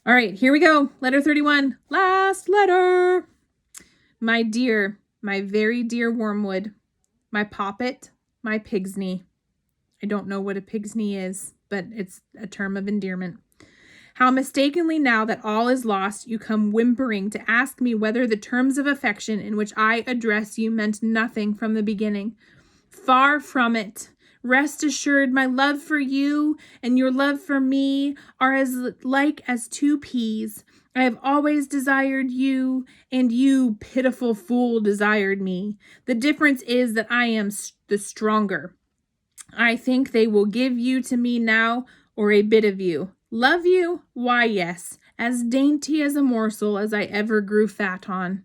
All right, here we go. Letter 31. Last letter. My dear, my very dear Wormwood, my poppet, my pig's knee. I don't know what a pig's knee is, but it's a term of endearment. How mistakenly now that all is lost, you come whimpering to ask me whether the terms of affection in which I address you meant nothing from the beginning. Far from it. Rest assured, my love for you and your love for me are as like as two peas. I have always desired you, and you, pitiful fool, desired me. The difference is that I am the stronger. I think they will give you to me now, or a bit of you. Love you? Why, yes, as dainty as a morsel as I ever grew fat on.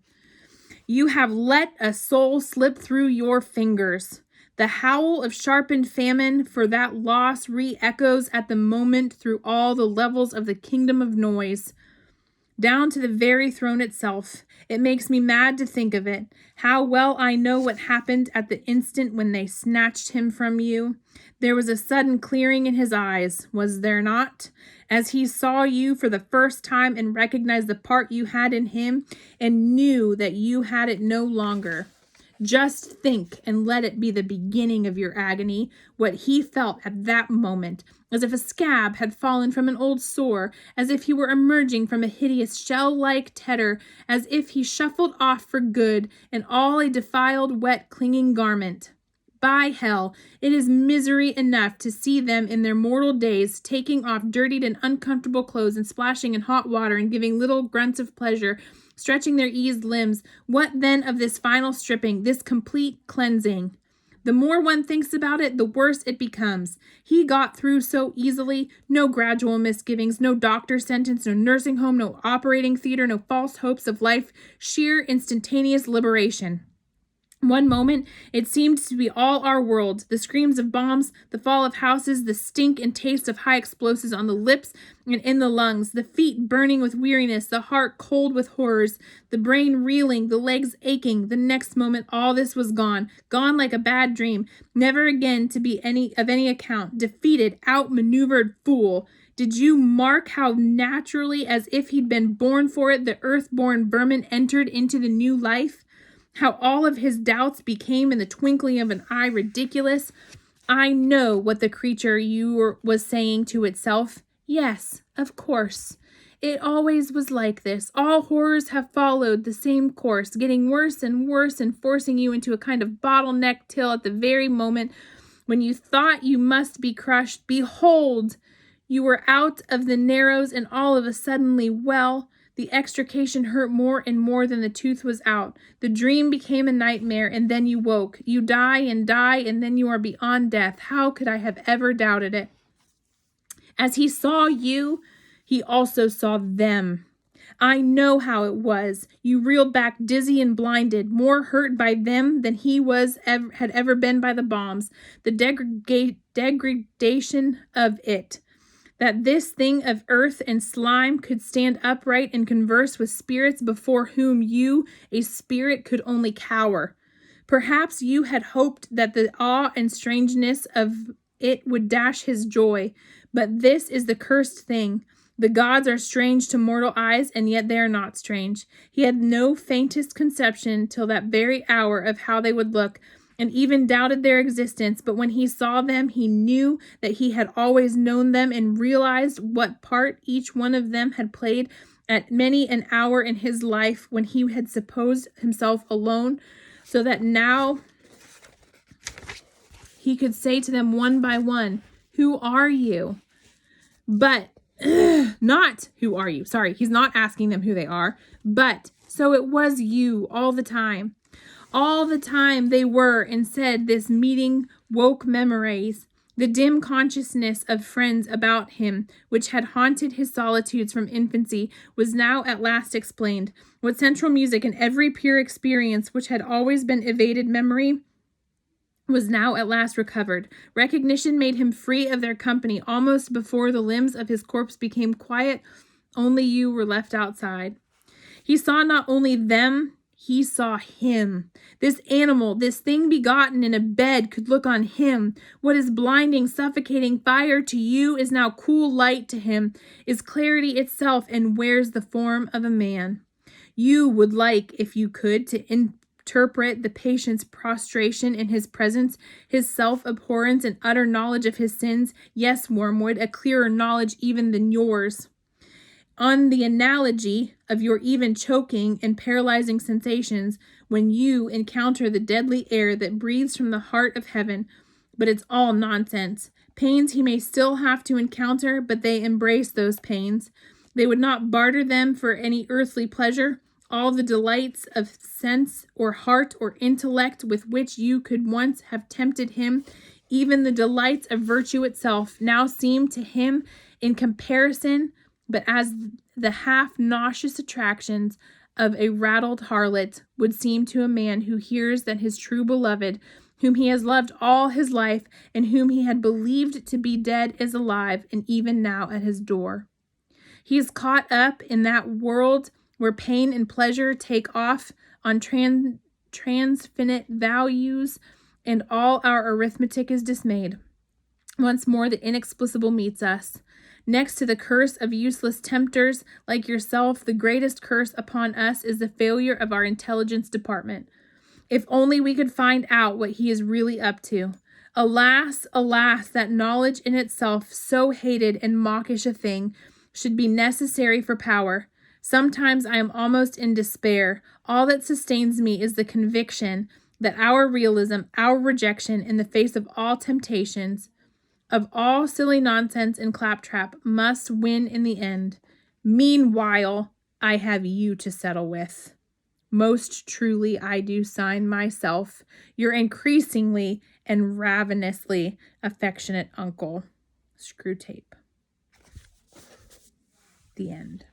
You have let a soul slip through your fingers. The howl of sharpened famine for that loss re-echoes at the moment through all the levels of the kingdom of noise, down to the very throne itself. It makes me mad to think of it. How well I know what happened at the instant when they snatched him from you. There was a sudden clearing in his eyes, was there not? As he saw you for the first time and recognized the part you had in him and knew that you had it no longer. Just think and let it be the beginning of your agony, what he felt at that moment, as if a scab had fallen from an old sore, as if he were emerging from a hideous shell-like tetter, as if he shuffled off for good, and all a defiled, wet, clinging garment. By hell, it is misery enough to see them in their mortal days taking off dirtied and uncomfortable clothes and splashing in hot water and giving little grunts of pleasure, stretching their eased limbs. What then of this final stripping, this complete cleansing? The more one thinks about it, the worse it becomes. He got through so easily. No gradual misgivings, no doctor's sentence, no nursing home, no operating theater, no false hopes of life. Sheer instantaneous liberation. One moment, it seemed to be all our world, the screams of bombs, the fall of houses, the stink and taste of high explosives on the lips and in the lungs, the feet burning with weariness, the heart cold with horrors, the brain reeling, the legs aching. The next moment, all this was gone like a bad dream, never again to be of any account, defeated, outmaneuvered fool. Did you mark how naturally, as if he'd been born for it, the earth-born vermin entered into the new life? How all of his doubts became in the twinkling of an eye ridiculous? I know what the creature was saying to itself. Yes, of course. It always was like this. All horrors have followed the same course, getting worse and worse and forcing you into a kind of bottleneck till at the very moment when you thought you must be crushed, behold, you were out of the narrows and all of a suddenly, well, the extrication hurt more and more than the tooth was out. The dream became a nightmare, and then you woke. You die, and then you are beyond death. How could I have ever doubted it? As he saw you, he also saw them. I know how it was. You reeled back dizzy and blinded, more hurt by them than he had ever been by the bombs. The degradation of it. That this thing of earth and slime could stand upright and converse with spirits before whom you, a spirit, could only cower. Perhaps you had hoped that the awe and strangeness of it would dash his joy, but this is the cursed thing. The gods are strange to mortal eyes, and yet they are not strange. He had no faintest conception till that very hour of how they would look, and even doubted their existence, but when he saw them, he knew that he had always known them and realized what part each one of them had played at many an hour in his life when he had supposed himself alone, so that now he could say to them one by one, "Who are you?" But not, "Who are you?" Sorry, he's not asking them who they are, but so it was you all the time. All the time they were, and said this meeting woke memories. The dim consciousness of friends about him, which had haunted his solitudes from infancy, was now at last explained. What central music and every pure experience which had always been evaded memory was now at last recovered. Recognition made him free of their company almost before the limbs of his corpse became quiet. Only you were left outside. He saw not only them, He saw him. This animal, this thing begotten in a bed, could look on him. What is blinding, suffocating fire to you is now cool light to him, is clarity itself, and wears the form of a man. You would like, if you could, to interpret the patient's prostration in his presence, his self-abhorrence and utter knowledge of his sins. Yes, Wormwood, a clearer knowledge even than yours. On the analogy of your even choking and paralyzing sensations when you encounter the deadly air that breathes from the heart of heaven. But it's all nonsense. Pains he may still have to encounter, but they embrace those pains. They would not barter them for any earthly pleasure. All the delights of sense or heart or intellect with which you could once have tempted him, even the delights of virtue itself, now seem to him in comparison but as the half-nauseous attractions of a rattled harlot would seem to a man who hears that his true beloved, whom he has loved all his life, and whom he had believed to be dead, is alive, and even now at his door. He is caught up in that world where pain and pleasure take off on transfinite values, and all our arithmetic is dismayed. Once more the inexplicable meets us. Next to the curse of useless tempters like yourself, the greatest curse upon us is the failure of our intelligence department. If only we could find out what he is really up to. Alas, alas, that knowledge in itself, so hated and mawkish a thing, should be necessary for power. Sometimes I am almost in despair. All that sustains me is the conviction that our realism, our rejection in the face of all temptations, of all silly nonsense and claptrap, must win in the end. Meanwhile, I have you to settle with. Most truly I do sign myself, your increasingly and ravenously affectionate uncle. Screwtape. The end.